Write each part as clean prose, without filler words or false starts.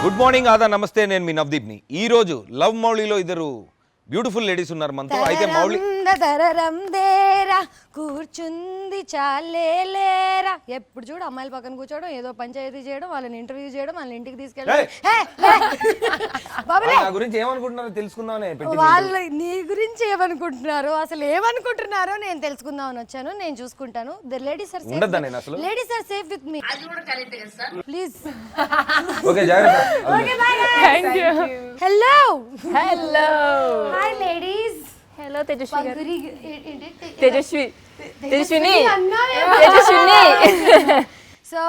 Good morning ఆదా నమస్తే నేను మీ నవదీప్ ని ఈ రోజు లవ్ మౌళిలో ఇద్దరు బ్యూటిఫుల్ లేడీస్ ఉన్నారు మనతో అయితే మౌళి దరరం దేరా కూర్చుంది చాలేలేరా ఎప్పుడు చూడు అమ్మాయిల పక్కన కూర్చోవడం ఏదో పంచాయతీ చేయడం వాళ్ళని ఇంటర్వ్యూ చేయడం వాళ్ళని ఇంటికి తీసుకెళ్ళడం నా గురించి ఏమనుకుంటున్నారో తెలుసుకుందామని వాళ్ళు నీ గురించి ఏమనుకుంటున్నారో అసలు ఏమనుకుంటున్నారో నేను తెలుసుకుందామని వచ్చాను నేను చూసుకుంటాను ద లేడీస్ ఆర్ సేఫ్ ఉండదా నేను అసలు ladies are safe with me please okay జాగ్రత్త okay bye Thank you. Hello Hello. Hi ladies Hello, Tejaswi. Pankhuri Tejaswini. So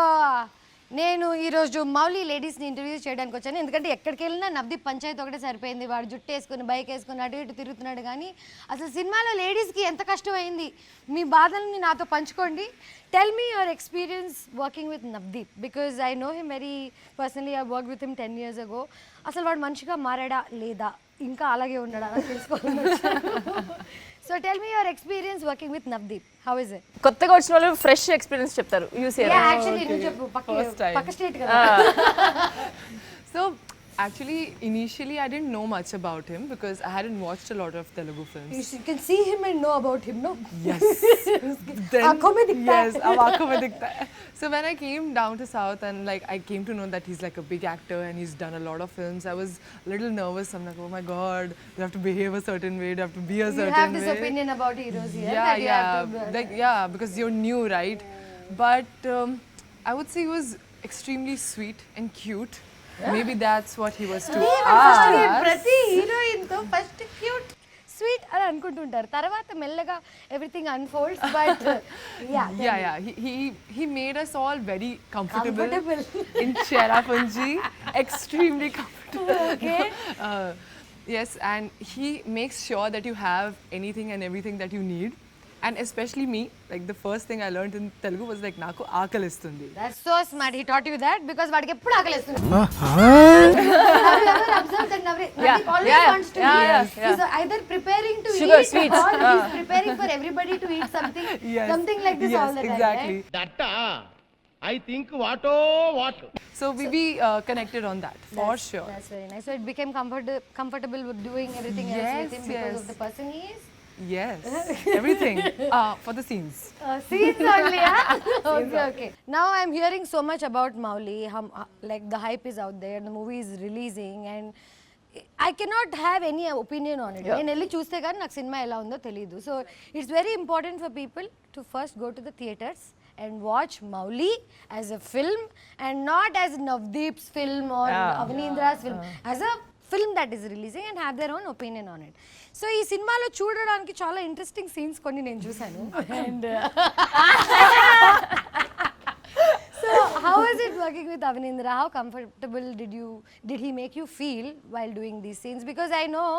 నేను ఈరోజు మౌలి లేడీస్ని ఇంటర్వ్యూ చేయడానికి వచ్చాను ఎందుకంటే ఎక్కడికి వెళ్ళినా నవదీప్ పంచాయతీ ఒకటే సరిపోయింది వాడు జుట్టు వేసుకుని బైక్ వేసుకుని అటు ఇటు తిరుగుతున్నాడు కానీ అసలు సినిమాలో లేడీస్కి ఎంత కష్టమైంది మీ బాధల్ని నాతో పంచుకోండి tell me your experience working with Navdeep because I know him very personally I work with him 10 years ago అసలు వాడు మంచిగా మారాడా లేదా ఇంకా అలాగే ఉన్నాడా అని తెలుసుకోవాలి so tell me your experience working with Navdeep how is it కొత్తగా వచ్చిన వాళ్ళు ఫ్రెష్ ఎక్స్పీరియన్స్ చెప్తారు యాక్చువల్లీ నువ్వు చెప్పు పక్క స్టేట్ కదా So actually, initially I didn't know much about him because I hadn't watched a lot of Telugu films. You can see him and know about him, no? Yes. Aankhon mein dikhta hai. Yes, ab aankhon mein dikhta hai. So when I came down to South and like I came to know that he's like a big actor and he's done a lot of films, I was a little nervous. I'm like, oh my God, you have to behave a certain way, you have to be a certain way. You have this opinion about heroes here. Yeah, that you yeah, have to, like yeah, because you're new, right? But I would say he was extremely sweet and cute. Maybe that's what he was to us. ప్రతి heroine తో first cute sweet అని అనుకుంటుంటారు తర్వాత మెల్లగా everything unfolds but Yeah. He made us all very comfortable. In Cherrapunji. Extremely comfortable. Okay. Yes, and he makes sure that you have anything and everything that you need. And especially me, like the first thing I learned in Telugu was like, Naku aakalistundi. That's so smart. He taught you that because వాడికి ఎప్పుడు ఆకలిస్తుంది. Have you ever observed that Navdeep always wants to eat? He's either preparing to Sugar, eat sweets. or he's preparing for everybody to eat something, something like this all the time. Exactly. Right? I think what. So we connected on that for sure. That's very nice. So it became comfortable with doing everything else with him because of the person he is. Yes, everything for the scenes. Scenes only, huh? Okay. Now I'm hearing so much about Mouli. Like the hype is out there, the movie is releasing, and I cannot have any opinion on it. నేను వెళ్ళి చూస్తే కానీ నాకు cinema ఎలా ఉందో తెలియదు. So it's very important for people to first go to the theatres and watch Mouli as a film and not as Navdeep's film or Avaneendra's film. As a film that is releasing and have their own opinion on it. So ఈ సినిమాలో చూడడానికి చాలా interesting scenes కొన్ని నేను చూసాను and so how is it working with Avaneendra? How comfortable did he make you feel while doing these scenes? Because I know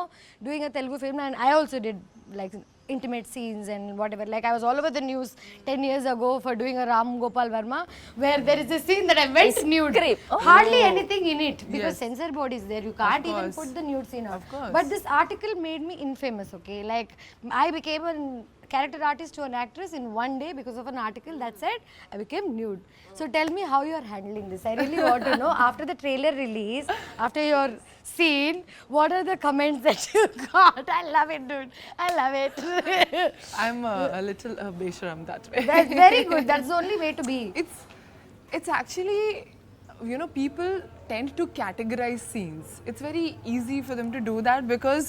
doing a Telugu film and I also did like intimate scenes and whatever, like I was all over the news 10 years ago for doing a Ram Gopal Verma where there is a scene that I went nude. Hardly anything in it because censor board is there, you can't even put the nude scene out. But this article made me infamous, okay, like I became a character artist to an actress in one day because of an article that said I became nude. So tell me how you are handling this. I really want to know after the trailer release, after your scene, what are the comments that you got? I love it, dude. I love it. I'm a little besharam that way. That's very good. That's the only way to be. It's actually, you know, people tend to categorize scenes. It's very easy for them to do that because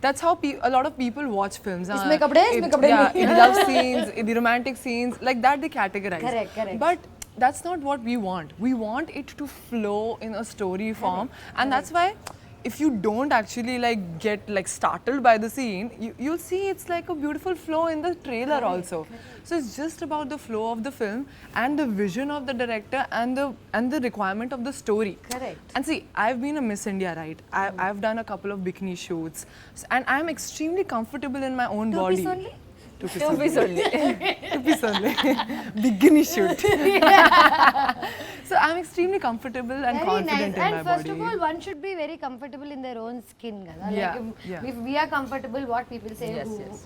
that's how a lot of people watch films. Makeup day, makeup day. Yeah, in love scenes, in the romantic scenes, like that they categorize. Correct. But that's not what we want. We want it to flow in a story form, and that's why if you don't actually like get like startled by the scene, you'll see it's like a beautiful flow in the trailer also. So it's just about the flow of the film and the vision of the director and the requirement of the story. Correct. And see, I've been a Miss India, right? I've done a couple of bikini shoots, and I'm extremely comfortable in my own body. 2 piece only? 2 piece only. 2 piece only. Bikini shoot. So I'm extremely comfortable and Very confident nice. in my And first body. of all, one should be very comfortable in their own skin. Like Yeah. if we are comfortable, what people say,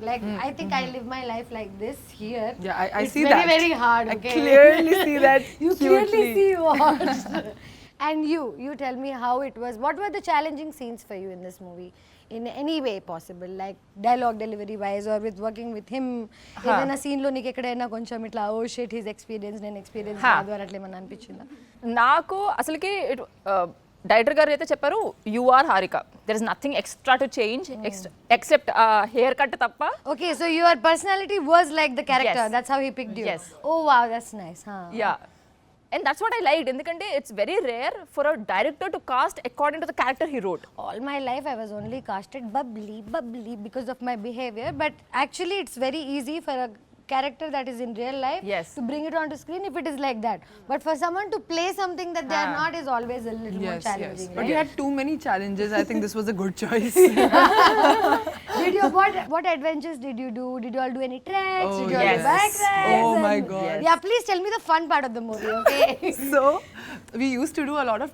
like I think I live my life like this here. Yeah, I it's see very, that. very hard. Okay. I clearly see that. You cutely. clearly see what. And you tell me how it was. What were the challenging scenes for you in this movie? In any way possible, like dialogue delivery wise or with working with him. ఏదైనా scene లో నీకు ఎక్కడైనా కొంచెం ఇట్లా oh shit his experience నేను experience కాదు అని అట్లా ఏమన్నా అనిపించిందా? నాకు అసలుకి డైరెక్టర్ గారు అయితే చెప్పారు you are Harika, there is nothing extra to change except haircut తప్ప. Okay, so your personality was like the character. Yes. That's how he picked you. Yes. Oh wow, that's nice. Yeah. And that's what I liked. ఎందుకంటే it's very rare for a director to cast according to the character he wrote. All my life I was only casted bubbly because of my behavior, but actually it's very easy for a character that is in real life Yes. to bring it onto screen if it is like that. But for someone to play something that they are not is always a little more challenging. But you had too many challenges. I think this was a good choice. Did you what adventures did you do? Did you all do any treks? Oh, Did you all do yes. bike rides? Oh my And- God. Yeah, please tell me the fun part of the movie, okay? So we used to do a lot of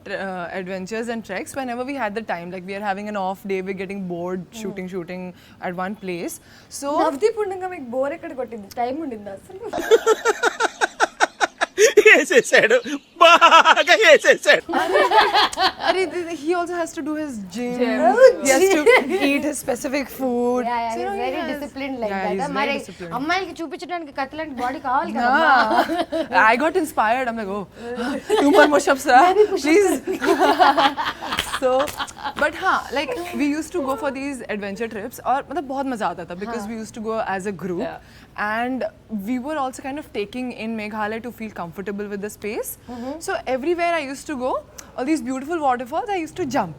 adventures and treks whenever we had the time. Like we are having an off day, we're getting bored shooting at one place. So Navdeep ఉండగా మీకు bore ఎక్కడ కొట్టింది? Time ఉండింది అసలు? వేసేసాడు బాగా వేసేసాడు. he also has to do his gym. He has to eat his specific food. Yeah, So, he's very yes. disciplined like Yeah, that. he's very మరి disciplined. అమ్మాయిలకి చూపించడానికి కత్తిలాంటి బాడీ కావాలి కదా. I got inspired. I'm like, oh, 2 more push-ups, please. So, but like we used to go for these adventure trips, और मतलब बहुत मजा आता था because we used to go as a group, and we were also kind of taking in Meghalaya to feel comfortable with the space. So everywhere I used to go, all these beautiful waterfalls, I used to jump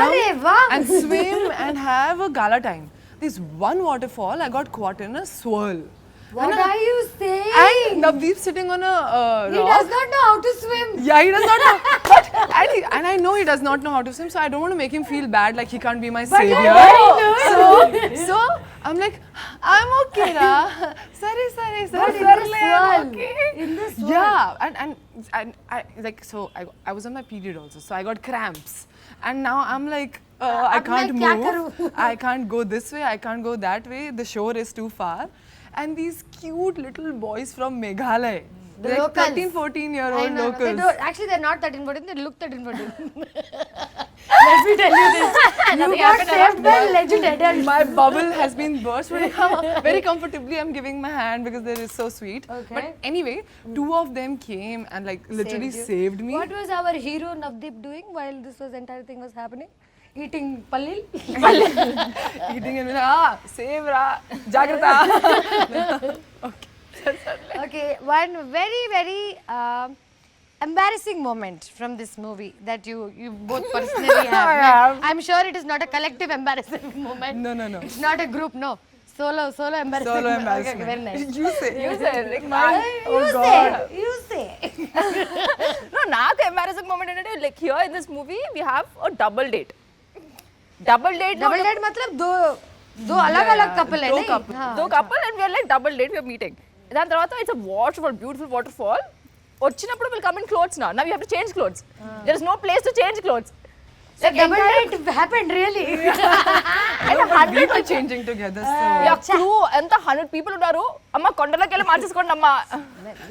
Arey vah! and swim and have a gala time. This one waterfall, I got caught in a swirl. What are you saying? And Navdeep sitting on a He rock. does not know how to swim. Yeah, he does not know. But, and I know he does not know how to swim, so I don't want to make him feel bad like he can't be my savior. So I'm like, I'm okay, ra. Sorry, But in the I'm swirl. okay. In the swirl. Yeah, and I like so I was on my period also, so I got cramps, and now I'm like. I अब can't मैं क्या move. करूं? I can't go this way. I can't go that way. The shore is too far. And these cute little boys from Meghalaya, The like locals. 13, 14-year-old I know. They locals. don't, actually, they're not 13, 14. They look 13, 14. Let me tell you this. You got saved by legend adult. My bubble has been burst very comfortably. I'm giving my hand because they are so sweet. Okay. But anyway, 2 of them came and like literally you. saved me. What was our hero Navdeep doing while this entire thing was happening? Eating pallil? Eating and save ra, jagrata. Okay, one very, very embarrassing moment from this movie that you both personally have. I have. I'm sure it is not a collective embarrassing moment. No. It's not a group, no. Solo embarrassing. Solo Okay, embarrassment. okay, very nice. You say. Like, You say. no, నాకు embarrassing moment ఏంటంటే like here in this movie we have a double date. Double date मतलब दो अलग-अलग couple है दो नहीं? couple. हाँ. దో couple and we're like double date we're meeting. దాని తర్వాత it's a waterfall, beautiful waterfall. వచ్చినప్పుడు will come in clothes now you have to change clothes. There is no place to change clothes. So double date happened really. No, but we were changing together. So crew ఎంత 100 people ఉన్నారు. అమ్మ కొండలోకి వెళ్ళి మార్చేసుకోండి అమ్మా.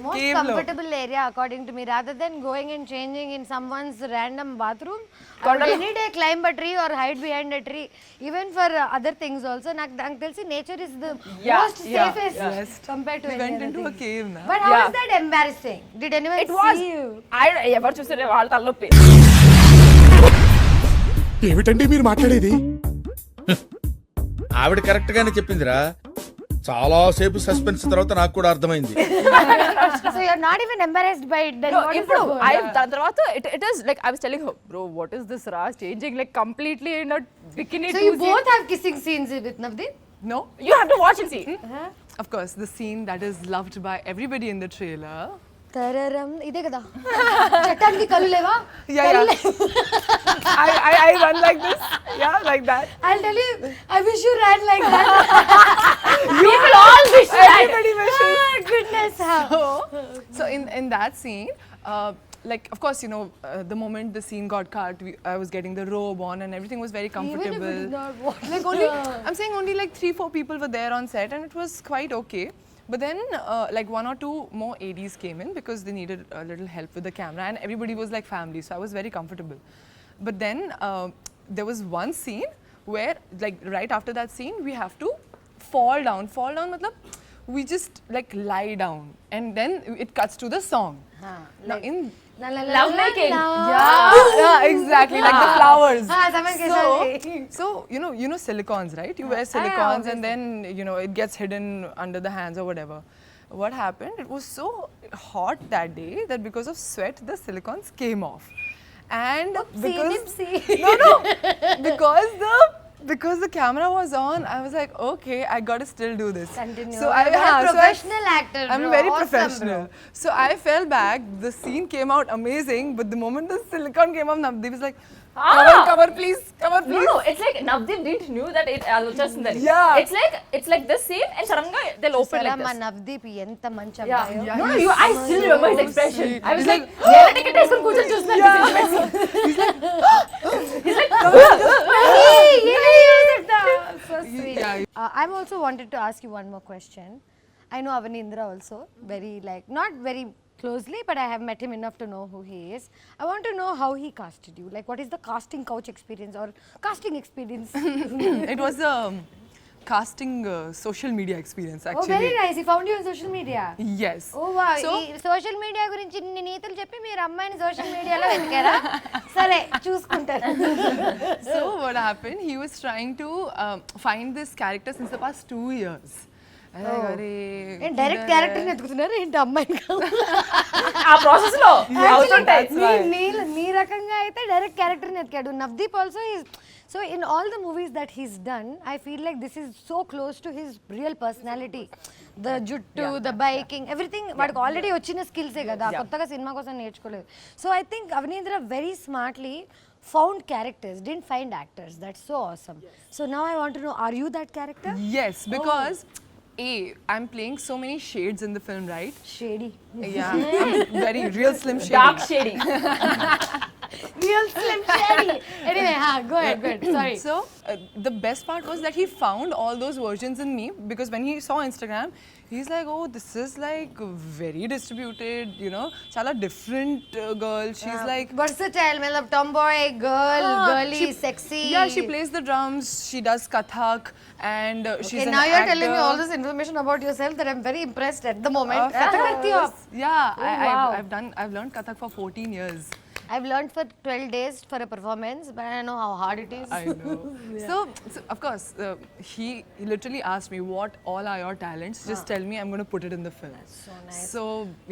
Most Cave comfortable area according to me, rather than going and changing in someone's random bathroom. I would any day climb a tree or hide behind a tree. Even for other things also. నాకు తెలిసి nature is the most safest compared to we any went other into a thing. cave now. But how was that embarrassing? Did anyone It was. see you? ఎవరు చూసారే వాళ్ళ తలనొప్పి. ఏమిటండి మీరు మాట్లాడేది? ఆవిడ correct గానే చెప్పిందిరా. చాలా సేపు సస్పెన్స్ తర్వాత నాకు కూడా అర్థమైంది. So you're not even embarrassed by it then? No, what is ఇప్పుడు the- దాని తర్వాత it is like I was telling her, bro, what is this Raj changing like completely in a bikini So two you scene. both have kissing scenes with Navdeep? No? You have to watch and see. Of course, the scene that is loved by everybody in the trailer. తరరం ఇదే కదా చట్టానికి కళ్ళు లేవా Yeah. I run like this. Yeah, like that. I'll tell you, I wish you ran like that. People all wish that. Everybody wishes. Goodness, how? So in that scene, like of course, you know, the moment the scene got cut, I was getting the robe on and everything was very comfortable. Even if it is not what. Like only, I'm saying only like 3-4 people were there on set and it was quite okay. But then, like 1 or 2 more ADs came in because they needed a little help with the camera, and everybody was like family, so I was very comfortable. But then there was one scene where, like right after that scene, we have to fall down. Fall down, matlab, we just like lie down, and then it cuts to the song. Now in Love making. yeah, exactly, like the flowers. So, So you know silicons, right? You wear silicons and then it gets hidden under the hands or whatever. What happened? It was so hot that day that because of sweat, the silicons came off. And because the camera was on, I was like, okay, I gotta still do this. Continue. So You're a professional actor, I'm bro. very Awesome, professional. bro. So I fell back. The scene came out amazing, but the moment the silicone came up, Navdeep was like, cover please, cover please. No, it's like Navdeep didn't knew that it was there. Yeah. It's like this scene and suddenly they'll open like మా this. Navdeep ఎంత మంచి Yeah. అబ్బాయో. No, I still remember his expression. sweet. I was He's like, "Yeah, ticket వేసుకొని కూర్చొని చూస్తున్నాను." He's like, So sweet. Yeah. I'm also wanted to ask you one more question. I know Avaneendra also very not very closely, but I have met him enough to know who he is. I want to know how he casted you. Like, what is the casting couch experience or casting experience? It was a casting social media experience Oh, actually. very nice. He found you on social media. Yes. Oh wow. So, ఈ social media గురించి ఇన్ని నీతులు చెప్పి మీరు అమ్మాయిని social మీడియాలో వెతికారా? సరే చూసుకుంటారు. so what happened? He was trying to find this character since the past 2 years. And I got a direct character ఎత్తుకుతున్నారు ఏంటి అమ్మాయిని కాదు. ఆ ప్రాసెస్ లో అవుతుంటాయి. నీ రకంగా అయితే డైరెక్ట్ క్యారెక్టర్ ఎత్తుకాడు. Navdeep also so in all the movies that he's done I feel like this is so close to his real personality. The జుట్టు, ద బైకింగ్, ఎవ్రీథింగ్ వాడికి ఆల్రెడీ వచ్చిన స్కిల్సే కదా, కొత్తగా సినిమా కోసం నేర్చుకోలేదు. So I think Avanindra very smartly found characters, didn't find actors. That's so awesome. So now I want to know, are you that character? Yes, because I'm playing so many shades in the film, right? Shady. Yeah, I'm very real slim shady. Dark shady. Real slim shady. Anyway, go ahead. Sorry. So the best part was that he found all those versions in me, because when he saw Instagram, he's like, oh, this is like very distributed, chala different girl. She's like versatile, matlab tomboy, girly, sexy. Yeah, she plays the drums, she does Kathak, and she's Okay, an now you're actor. telling me all this information about yourself that I'm very impressed at the moment. Of course. Yeah, wow. I've learned Kathak for 14 years. I've learned for 12 days for a performance, but I know how hard it is. I know. So of course, he literally asked me, what all are your talents? Just tell me, I'm going to put it in the film. So nice. So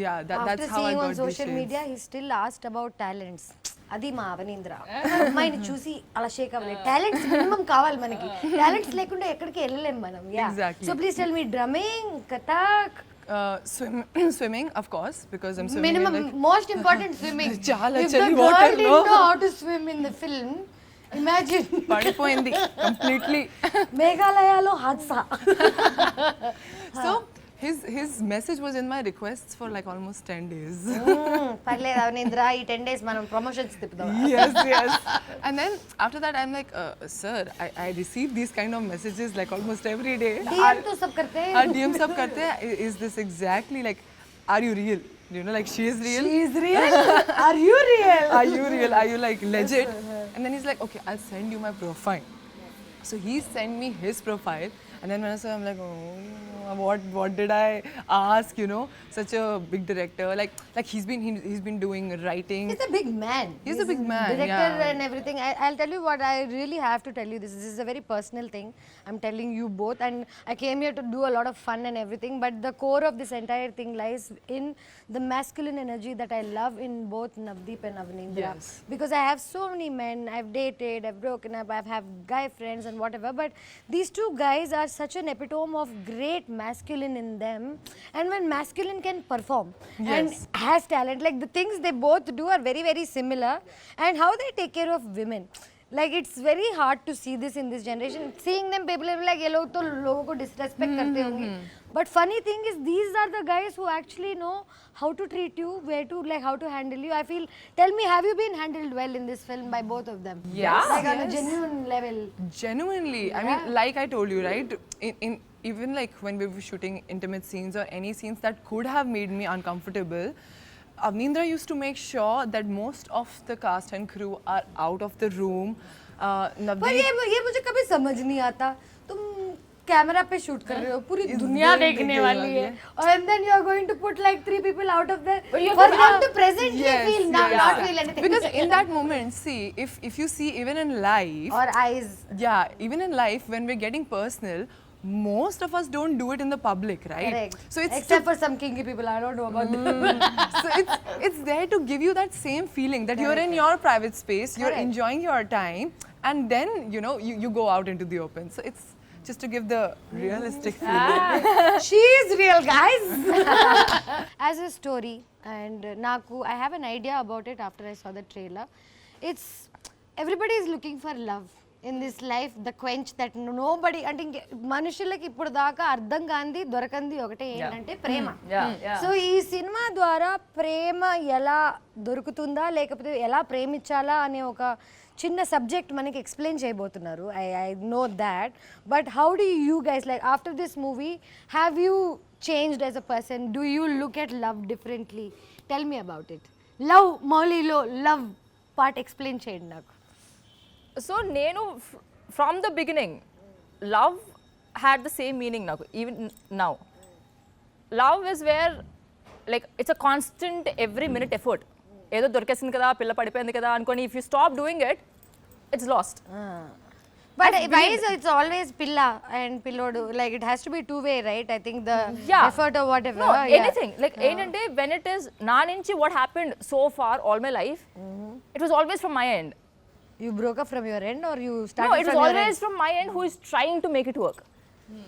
yeah, After that's how I seeing got on these social shades. media, he still asked about talents. అది మా అవనీంద్ర అమ్మాయిని చూసి అలా షేక్ అవ్వలేదు. Talents minimum కావాలి మనకి. Talents లేకుండా ఎక్కడికి వెళ్ళలేం మనం. Exactly. So please tell me drumming, Kathak, swimming, of course, because I'm swimming. minimum in, like, most important swimming. Chala If the chali girl water, didn't no? know how to swim in the film, imagine పడిపోయింది completely. మేఘాలయలో హాద్సా. So his message was in my requests for like almost 10 days. పర్లేదు అవనీంద్ర, ఈ 10 days మనం promotions తిప్పుదాం. yes. And then after that, I'm like, sir, I receive these kind of messages like almost every day. DM तो सब करते हैं. Our DM sab karte hain. Is this exactly like, are you real? Like she is real? She is real. Are you real? Are you real? Are you like legit? And then he's like, okay, I'll send you my profile. So he sent me his profile, and then when I saw, I'm like, oh, what did I ask? Such a big director. Like he's been doing writing. He's a big man. He's a big man, Director yeah. and everything. I'll tell you what, I really have to tell you this. This is a very personal thing. I'm telling you both, and I came here to do a lot of fun and everything. But the core of this entire thing lies in the masculine energy that I love in both Navdeep and Avaneendra. Yes. Because I have so many men. I've dated, I've broken up, I've had guy friends and whatever. But these two guys are such an epitome of great masculine in them. And when masculine can perform and has talent, like the things they both do are very, very similar. And how they take care of women. Like it's very hard to see this in this generation. Seeing them, people are like, ये लोग तो लोगों को disrespect करते होंगे. But funny thing is, these are the guys who actually know how to treat you, where to like how to handle you. I feel. Tell me, have you been handled well in this film by both of them? Yes. Like on a genuine level. Genuinely. I mean, like I told you, right? even like when we were shooting intimate scenes or any scenes that could have made me uncomfortable, Avaneendra used to make sure that most of the cast and crew are out of the room. पर Navdeep, ये मुझे कभी समझ नहीं आता, तुम camera पे shoot कर रहे हो, पूरी दुनिया देखने वाली है, और and then you are going to put like 3 people out of there for them to presently feel not feel anything. because in that moment, see, if you see even in life, or eyes. yeah, even in life when we're getting personal, most of us don't do it in the public, right? Correct. So it's Except for some kinky people, I don't know about them. so it's there to give you that same feeling that you're in your private space, you're Correct. enjoying your time, and then you go out into the open. So it's just to give the realistic feeling. She is real, guys. As a story, and Naku, I have an idea about it after I saw the trailer. It's everybody is looking for love in this life, the quench that nobody, అంటే మనుషులకి ఇప్పుడు దాకా అర్థం కాంది దొరకంది ఒకటే ఏంటంటే ప్రేమ. So ఈ cinema ద్వారా ప్రేమ ఎలా దొరుకుతుందా లేకపోతే ఎలా ప్రేమించాలా అనే ఒక చిన్న సబ్జెక్ట్ మనకి ఎక్స్ప్లెయిన్ చేయబోతున్నారు. I know that, but how do you guys like after this movie have you changed as a person? Do you look at love differently? Tell me about it. Love, మౌలీలో love part explain చేయండి నాకు. So నేను from the beginning love had the same meaning నాకు. Even now love is where like it's a constant every minute effort. ఏదో దొరికేసింది కదా, పిల్ల పడిపోయింది కదా అనుకొని if you stop doing it, it's last. But why is it's always pilla and pillodu? Like it has to be two-way, right? I think the effort or whatever. No, anything. Like ఏంటంటే when it is నా నుంచి what happened so far all my life, it was always from my end. You broke up from your end or you started No, it was from your always end? from my end who is trying to make it work.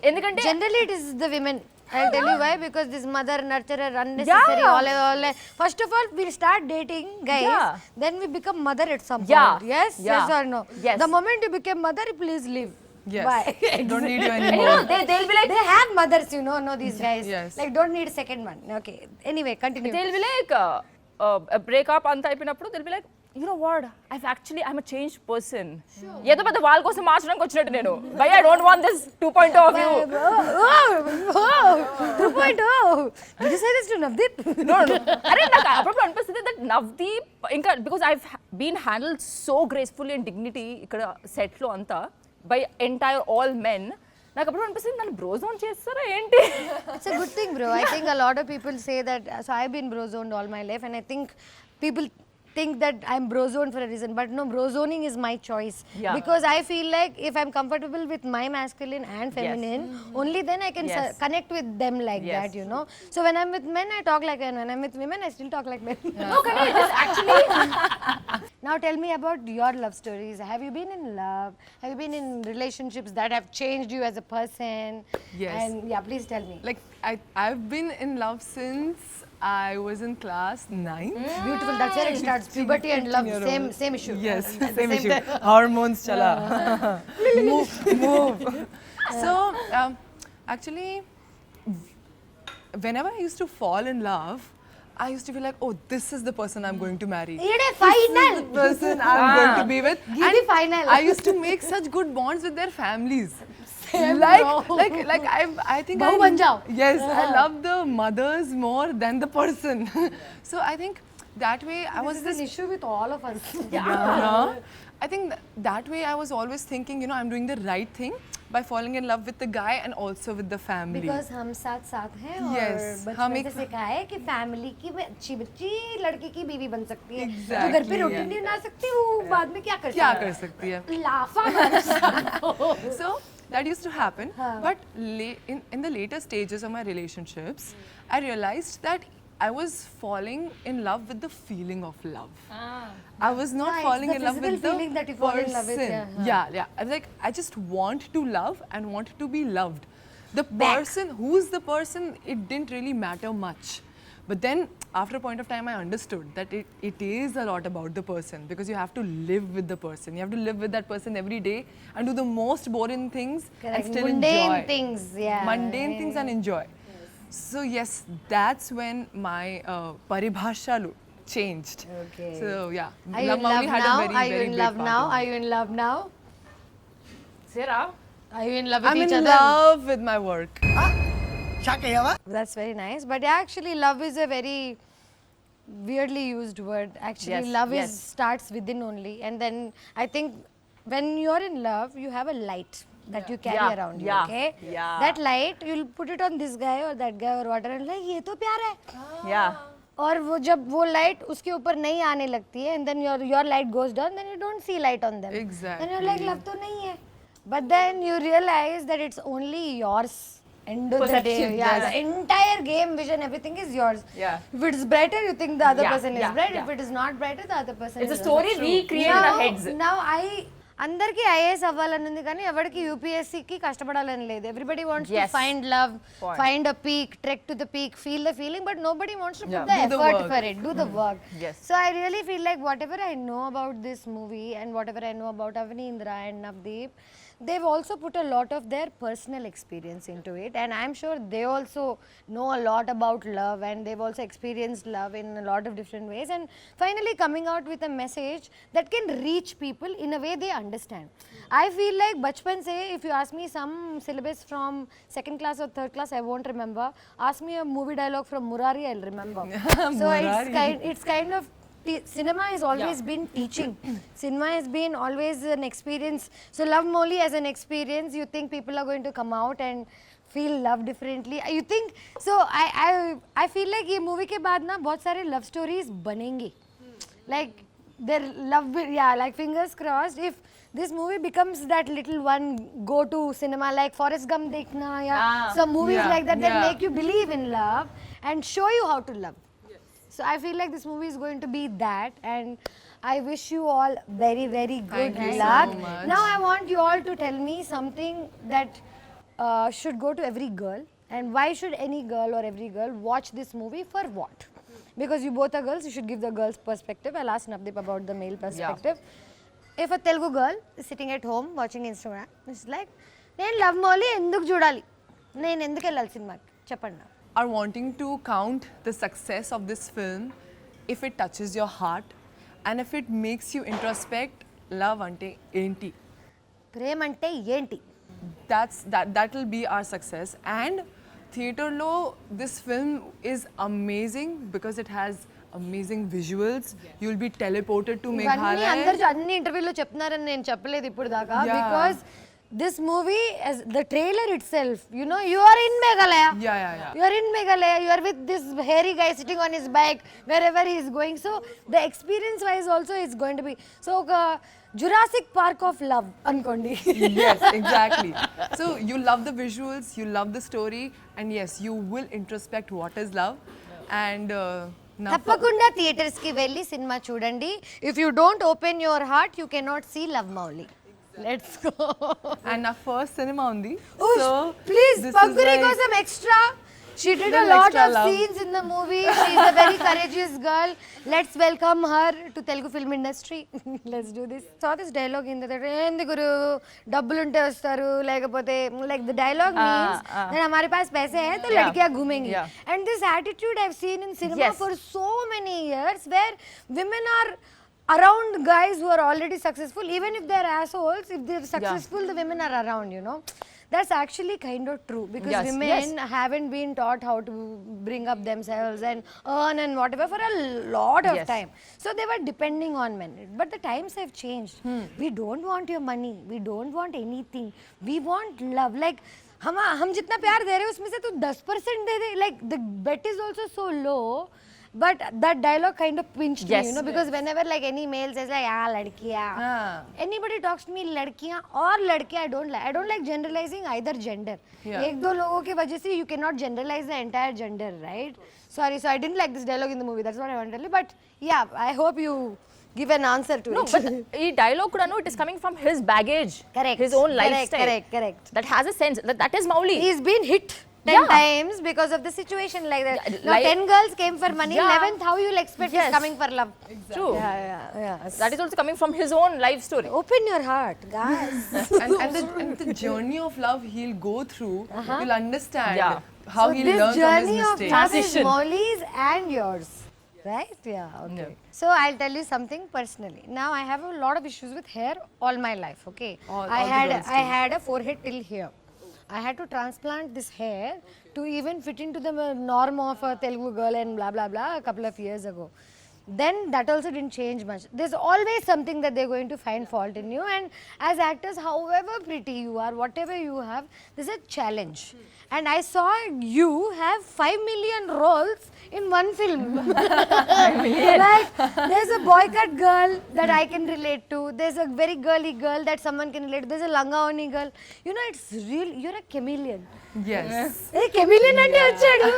ఎందుకంటే Generally it is the women. I'll tell you why, because this mother nurturer unnecessary all. First of all, we start dating guys, then we become mother at some point. Yes or no? Yes. The moment you become mother, please leave. Yes. Bye. Don't need you And you anymore. know, they'll be like, They have mothers, know these guys. Yes. Like don't need a second one. Okay. Anyway, continue. they'll be like breakup అంత అయిపోయినప్పుడు they'll be like, you know what, I'm a changed person. ఏదో పెద్ద వాళ్ళ కోసం మార్చడానికి వచ్చినట్టు నేను. Bhai, I don't want this 2.0 of you. 2.0. Did you say this to Navdeep? No. అరే నాకు అప్పుడప్పుడు అనిపిస్తుంది that Navdeep ఇంకా because I've been handled so gracefully and dignity ఇక్కడ సెట్ లో అంతా by entire all men. నాకు అప్పుడు అనిపిస్తుంది నన్ను బ్రో జోన్ చేస్తారా ఏంటి? It's a good thing, bro. I think a lot of people say that. So I've been bro zoned all my life, and I think people think that I'm bro zoned for a reason, but no, bro zoning is my choice. Yeah. Because I feel like if I'm comfortable with my masculine and feminine, only then I can connect with them like that, So when I'm with men, I talk like men. When I'm with women, I still talk like men. No, can I just actually Now tell me about your love stories. Have you been in love? Have you been in relationships that have changed you as a person? Yes. And yeah, please tell me. Like I've been in love since I was in class 9. Beautiful. That's where it starts. Puberty and love, same issue. Yes, same issue. Hormones, chala. move. So, actually, whenever I used to fall in love, I used to be like, oh, this is the person I'm going to marry. Final. Person I'm going to be with. Give me final. I used to make such good bonds with their families. Same, like I think Bahu ban jao. Yes, I love the mothers more than the person. So I think that way I was This is an issue with all of us. I think that way I was always thinking, I'm doing the right thing by falling in love with the guy and also with the family. Because हम साथ हैं Yes, और हम बचपन एक- से सिखाया है कि फैमिली की अच्छी बच्ची लड़के की बीवी बन सकती है। जो Exactly, घर पे रोटी नहीं बना सकती वो बाद में क्या कर क्या सकती कर सकती है? है? लाफा So that used to happen. But in the later stages of my relationships, I realized that I was falling in love with the feeling of love. I was not Yeah, it's falling the in love with physical the feeling that you fall in love with, person. Yeah. I was like, I just want to love and want to be loved. The person, who's the person, it didn't really matter much. But then, after a point of time, I understood that it is a lot about the person, because you have to live with the person. You have to live with that person every day and do the most boring things and still Mundane enjoy. things, yeah. Mundane things and enjoy. So yes, that's when my paribhasha changed. Okay. So yeah, Are you in love Mouli had now? a very, Are you very in big love part now? in it. Are you in love now? Sarah, Are you in love with I'm each in other? love with my work. That's very nice. But yeah, actually, love is a very weirdly used word. Actually, Yes, love yes. is starts within only, and then I think when you're in love, you have a light that you carry Yeah, around you. yeah, Okay, yeah. that light you'll put it on this guy or that guy or whatever, and like ये तो प्यार है. Yeah. और वो जब वो light उसके ऊपर नहीं आने लगती है, and then your light goes down, then you don't see light on them. Exactly. Then you're like love तो नहीं है. But then you realize that it's only yours. End of the day, Perception, yeah, yes. the entire game vision, everything is yours. Yeah. If it is brighter, you think the other Yeah, person is yeah, bright. yeah. If it is not brighter, the other person It's is a story also. we create in our heads. Now అందరికి IAS అవ్వాలని ఉంది కానీ ఎవరికి యూపీఎస్సీకి కష్టపడాలని లేదు. Everybody wants to Yes. Find love, Point. Find a peak, trek to the peak, feel the feeling, but nobody wants to put the Do the effort work. For it, do the work. Yes. So I really feel like whatever I know about this movie and whatever I know about Avaneendra and Navdeep, they've also put a lot of their personal experience into it, and I'm sure they also know a lot about love, and they've also experienced love in a lot of different ways, and finally coming out with a message that can reach people in a way they understand. I feel like bachpan se, if you ask me some syllabus from second class or third class, I won't remember. Ask me a movie dialogue from Murari, I'll remember. So it's kind of cinema has always been teaching. Cinema has been always an experience. So love Mouli as an experience. You think people are going to come out and feel love differently? You think so? I feel like ये movie के बाद ना बहुत सारे love stories बनेंगे. Like their love, yeah. Like fingers crossed. If this movie becomes that little one go-to cinema, like Forrest Gump देखना या some movies Yeah, like that that yeah. make you believe in love and show you how to love. So I feel like this movie is going to be that, and I wish you all very, very good Thank you so luck. much. Now I want you all to tell me something that should go to every girl, and why should any girl or every girl watch this movie for what? Because you both are girls, you should give the girls' perspective. I'll ask Navdeep about the male perspective. If a Telugu girl is sitting at home watching Instagram, it's like, నేను love Mouli ఎందుకు చూడాలి, నేను ఎందుకు వెళ్ళాలి సినిమాకి చెప్పండి నాకు. Are wanting to count the success of this film if it touches your heart and if it makes you introspect love ante enti. ప్రేమ అంటే ఏంటి? That will be our success. And theater lo, this film is amazing because it has amazing visuals. You'll be teleported to ఇవన్నీ Meghalaya. అందరు అన్ని ఇంటర్వ్యూలో చెప్తున్నారని నేను చెప్పలేదు ఇప్పుడు దాకా. Yeah. Because this movie, as the trailer itself, you know, you are in Meghalaya. Yeah. You are in Meghalaya. You are with this hairy guy sitting on his bike wherever he is going. So the experience wise also is going to be so Jurassic Park of love ankondi. Yes, exactly. So you love the visuals, you love the story, and yes, you will introspect what is love. And now తప్పకుండా theatres కి వెళ్ళి cinema చూడండి. If you don't open your heart, you cannot see Love Mouli. Let's go. and our first cinema undi. Oh, please, this is Pankhuri like- కోసం extra. She did a Little lot extra of love. scenes in the movie. She is a very courageous girl. Let's welcome her to Telugu Film Industry. Let's do this. Saw this dialogue in the theater. ఏంది గురు డబ్బులు ఉంటే వస్తారు లేకపోతే like the dialogue means that हमारे पास पैसे हैं तो लड़कियां घूमेंगी. Yeah. And this attitude I've seen in cinema Yes. for so many years where women are around guys who are already successful. Even if they're assholes, if they're successful, the women are around, you know. That's actually kind of true because Yes, women haven't been taught how to bring up themselves and earn and whatever for a lot of Yes. time. So they were depending on men. But the times have changed. We don't want your money. We don't want anything. We want love. Like हम जितना प्यार दे रहे हैं उसमें से तो 10% दे दे. Like the bet is also so low. But that dialogue kind of pinched me, Yes. you know, because whenever like any male says like, ladkiya. Anybody talks to me ladkiya or ladkiya, I don't like generalizing either gender. एक दो लोगों की वजह से you cannot generalize the entire gender, right? Sorry, so I didn't like this dialogue in the movie. That's what I want to tell you. But yeah, I hope you give an answer to it. But ఈ dialogue కూడా it is coming from his baggage. Correct. His own lifestyle. Correct. That has a sense. That is Mouli. He's been hit 10 times because of the situation like that. Now 10 girls came for money. 11th, how you'll expect is coming for love? True. Yeah. That is also coming from his own life story. Open your heart, guys. and the journey of love he'll go through, you'll understand Yeah. how So he'll this learn from his journey of mistakes. love is Mauli's and yours, right? Yeah. Okay. So I'll tell you something personally. Now I have a lot of issues with hair all my life. Okay, I had a forehead till here. I had to transplant this hair to even fit into the norm of a Telugu girl and blah blah blah a couple of years ago. Then that also didn't change much. There's always something that they're going to find fault in you, and as actors, however pretty you are, whatever you have, there's a challenge. And I saw you have 5 million roles in one film. Like, there's a boy cut girl that I can relate to, there's a very girly girl that someone can relate to, there's a langaoni girl. You know, it's real, you're a chameleon. Yes. Hey, chameleon ante vachadu.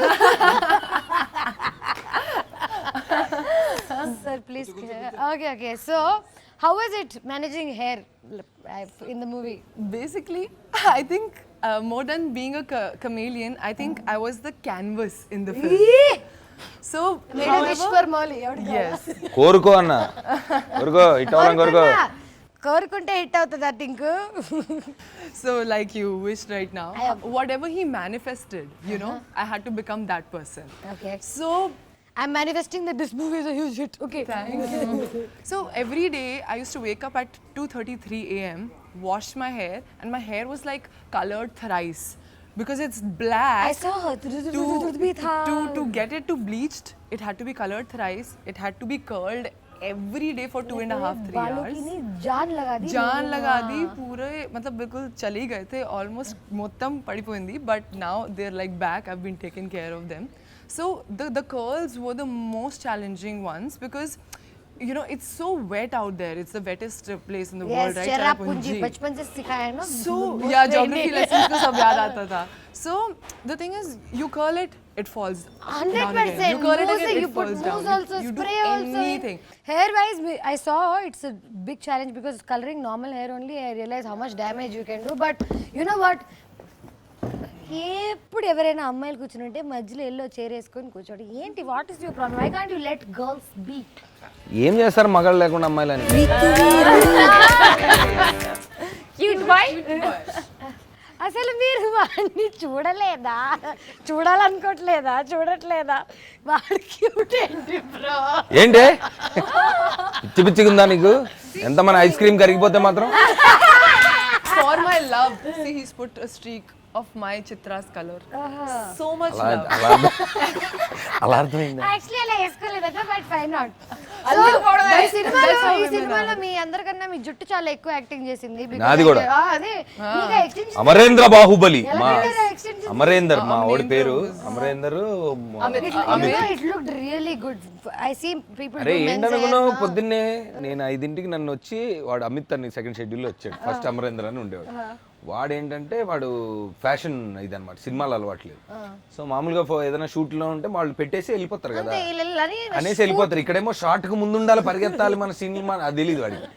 Sir, please. Okay. So, how was it managing hair in the movie? Basically, I think more than being a chameleon, I think I was the canvas in the film. So, Made a wish for Mouli. yes. కోరుకో అన్న కోరుకో ఇట్టవరం కోరుకో కోరుకుంటే hit అవుతుంది ఆ think. So, like you wished right now, whatever he manifested, you know, I had to become that person. Okay. So, I'm manifesting that this movie is a huge hit. Okay. thank you. So, every day I used to wake up at 2:33 a.m., wash my hair, and my hair was like colored thrice because it's black. I saw her. To get it to bleached, it had to be colored thrice. It had to be curled every day for 2.5-3 hours. जान लगा दी. जान लगा दी पूरे मतलब बिल्कुल चली गए थे ऑलमोस्ट మొత్తం పడిపోయింది but now they're like back. I've been taking care of them. So the curls were the most challenging ones because you know it's so wet out there. It's the wettest place in the world, right? Cherrapunji बचपन से सिखाया है ना. So yeah, geography lessons को सब याद आता था. So the thing is, you curl it, it falls down again. 100%. You curl it again, You it put falls mousse down. also, You do spray also. anything. Hair wise, I saw it's a big challenge because coloring normal hair only, I realize how much damage you can do. But you know what? ఎప్పుడు ఎవరైనా అమ్మాయిలు కూర్చుంటే మధ్యలో yellow chair వేసుకొని కూర్చోండి. ఏంటి what is your problem? I can't you let girls be. ఏం చేస్తారు మగాళ్ళు లేకుండా అమ్మాయిలని? Cute boy. అసలు మీరు వాడిని చూడలేదా? చూడట్లేదా? వాడు క్యూట్ ఏంటి బ్రో? ఏంటి పిచ్చి పిచ్చిగా ఉందా నీకు? ఎంత మన ఐస్ క్రీమ్ కరిగిపోతే మాత్రం For my love, see he's put a streak of my Chitra's color. So much love. అలా అర్థమైందా? యాక్చువల్లీ అలా వేసుకోలేదట బట్ ఫైన్ నాట్. ఈ సినిమాలో మీ అందరికన్నా మీ జుట్టు చాలా ఎక్కువ యాక్టింగ్ చేసింది. నాది కూడా. అదే అమరేంద్ర బాహుబలి మా అమరేందర్ మా ఓడి పేరు Amarender. It looked really good. I see people. అరే ఏంటనుకున్నావు? పొద్దున్నే నేను 5ంటికి నన్ను వచ్చి వాడు అమిత్ అని సెకండ్ షెడ్యూల్లో వచ్చాడు. ఫస్ట్ అమరేందర్ అని ఉండేవాడు. వాడు ఏంటంటే వాడు ఫ్యాషన్ ఇదన్నమాట, సినిమాలు అలవాట్లేదు. సో మామూలుగా ఏదైనా షూట్లో ఉంటే వాళ్ళు పెట్టేసి వెళ్ళిపోతారు కదా అనేసి వెళ్ళిపోతారు. ఇక్కడేమో షార్ట్కి ముందు ఉండాలి, పరిగెత్తాలి మన సినిమా, అది తెలియదు వాడికి.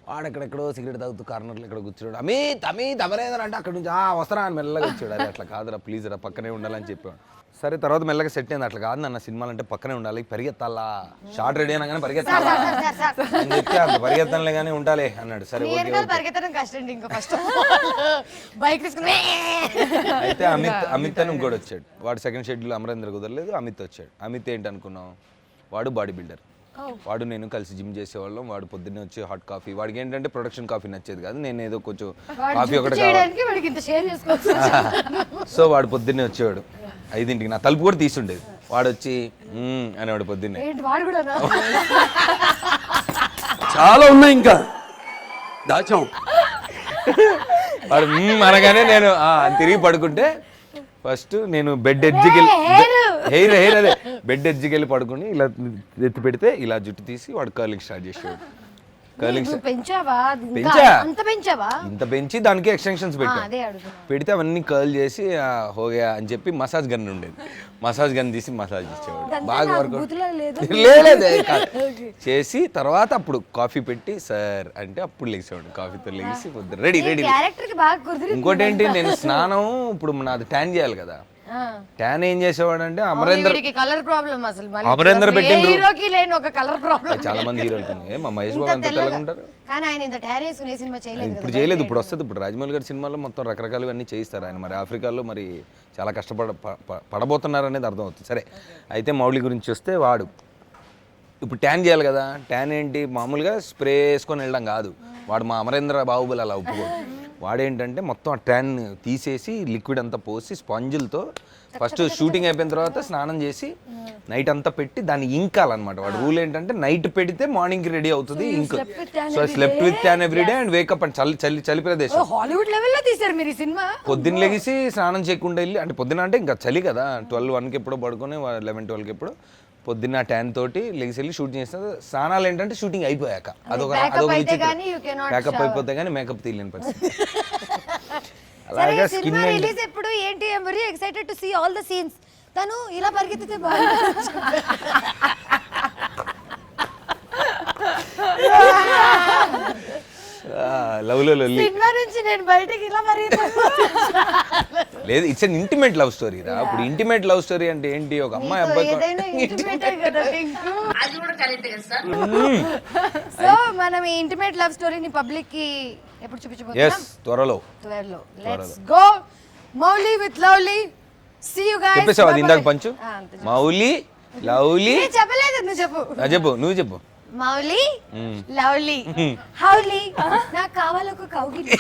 వాడు ఎక్కడెక్కడో సిగరెట్ తాగుతూ కార్నర్లో ఇక్కడ కూర్చోడు. అమిత్ అమరేందర్ అంటే అక్కడ నుంచి వస్తారా అని మెల్లగా వచ్చాడు. అది అట్లా కాదురా ప్లీజ్ రా పక్కనే ఉండాలని చెప్పాడు. సరే తర్వాత మెల్లగా సెట్ అయింది. అట్లా కాదు నన్న సినిమాలు అంటే పక్కనే ఉండాలి, పరిగెత్తాలా, షార్ట్ రెడీ అయినా కానీ పరిగెత్తాలా అని చెప్పి అంత పరిగెత్తలే కానీ ఉండాలి అన్నాడు. సరే అయితే అమిత్ అని ఇంకోటి వచ్చాడు. వాడు సెకండ్ షెడ్యూల్ అమరేంద్ర కుదరలేదు, అమిత్ వచ్చాడు. అమిత్ ఏంటి అనుకున్నాం, వాడు బాడీ బిల్డర్. వాడు నేను కలిసి జిమ్ చేసేవాళ్ళం. వాడు పొద్దున్నే వచ్చి హాట్ కాఫీ, వాడికి ఏంటంటే ప్రొడక్షన్ కాఫీ నచ్చేది కాదు, నేను ఏదో కొంచెం కాఫీ ఒకటి సో వాడు పొద్దున్నే వచ్చేవాడు 5ంటికి. నా తలుపు కూడా తీసుండేది. వాడు వచ్చి అనేవాడు పొద్దున్నే. చాలా ఉన్నాయి ఇంకా దాచాం. వాడు అనగానే నేను తిరిగి పడుకుంటే ఫస్ట్ నేను బెడ్ ఎడ్జ్కి వెళ్ళి హెయిర్ అదే బెడ్ ఎడ్జ్కి వెళ్ళి పడుకుని ఇలా ఎత్తి పెడితే ఇలా జుట్టు తీసి వాడు కర్లింగ్ స్టార్ట్ చేసేవాడు. కర్లింగ్ ఇంత పెంచి దానికి ఎక్స్టెన్షన్స్ పెడితే అవన్నీ కర్ల్ చేసి హోగా అని చెప్పి మసాజ్ గన్ ఉండేది. మసాజ్ గన్ తీసి మసాజ్ ఇచ్చేవాడు. బాగా వర్క్ లేదు చేసి తర్వాత అప్పుడు కాఫీ పెట్టి సార్ అంటే అప్పుడు లేచేవాడు. కాఫీతో లేచి రెడీ. ఇంకోటి ఏంటి, నేను స్నానం ఇప్పుడు నాది ట్యాన్ చేయాలి కదా. ట్యాన్ ఏం చేసేవాడు అంటే అమరేందర్ పెట్టిండ్రు. చాలా మంది హీరోలు మా మహేష్ బాబు అంత తెల్లగా ఉంటారు. ఇప్పుడు చేయలేదు, ఇప్పుడు వస్తుంది. ఇప్పుడు రాజమౌళి గారి సినిమాలో మొత్తం రకరకాలు అన్నీ చేయిస్తారు ఆయన. మరి ఆఫ్రికాలో మరి చాలా పడబోతున్నారు అనేది అర్థమవుతుంది. సరే అయితే మౌళి గురించి వస్తే వాడు ఇప్పుడు ట్యాన్ చేయాలి కదా, ట్యాన్ ఏంటి మామూలుగా స్ప్రే వేసుకొని వెళ్ళడం కాదు. వాడు మా అమరేంద్ర బాహుబలి అలా ఒప్పుకోడు. వాడేంటంటే మొత్తం ఆ ట్యాన్ తీసేసి లిక్విడ్ అంతా పోసి స్పాంజిల్తో ఫస్ట్ షూటింగ్ అయిపోయిన తర్వాత స్నానం చేసి నైట్ అంతా పెట్టి దాన్ని ఇంకాలన్నమాట. వాడు రూల్ ఏంటంటే నైట్ పెడితే మార్నింగ్కి రెడీ అవుతుంది ఇంక్. So slept with tan everyday and wake up and చలి ప్రదేశం. హాలీవుడ్ లెవెల్లో తీశారు మీరు ఈ సినిమా. పొద్దున్న లెగిసి స్నానం చేయకుండా వెళ్ళి, అంటే పొద్దున అంటే ఇంకా చలి కదా, 12-1కి ఎప్పుడో పడుకొని 11-12కి ఎప్పుడో పొద్దున్న ట్యాన్ తోటి లెగిసి వెళ్ళి షూటింగ్ చేస్తారు. స్నానాలు ఏంటంటే షూటింగ్ అయిపోయాక అదొక మేకప్ అయిపోతే కానీ మేకప్ తీయలేని పరిస్థితి. అలాగే స్కిన్ రిలీజ్ ఎప్పుడు ఏంటి? I am very excited to see all the scenes. తను ఇలా పరిగెత్తితే బాగుంటుంది. లవ్లో లొల్లి సినిమా నుంచి నేను బయటికి ఇలా లేదు, it's an intimate love story రా. ఇప్పుడు ఇంటిమేట్ లవ్ స్టోరీ అంటే ఏంటి? ఒక అమ్మాయి అబ్బాయి. సో మనం ఈ ఇంటిమేట్ లవ్ స్టోరీని పబ్లిక్ కి ఎప్పుడు చూపించబోతున్నాం? త్వరలో. Let's go Mouli with lovely. See you guys. చెప్పేసావు అది ఇందాక పంచు. మౌలి లవ్లీ చెప్పలేదు, నువ్వు చెప్పు. చెప్పు, నువ్వు చెప్పు. మౌలి లవ్లీ హౌలీ నాకు కావాలి ఒక కౌగిలి.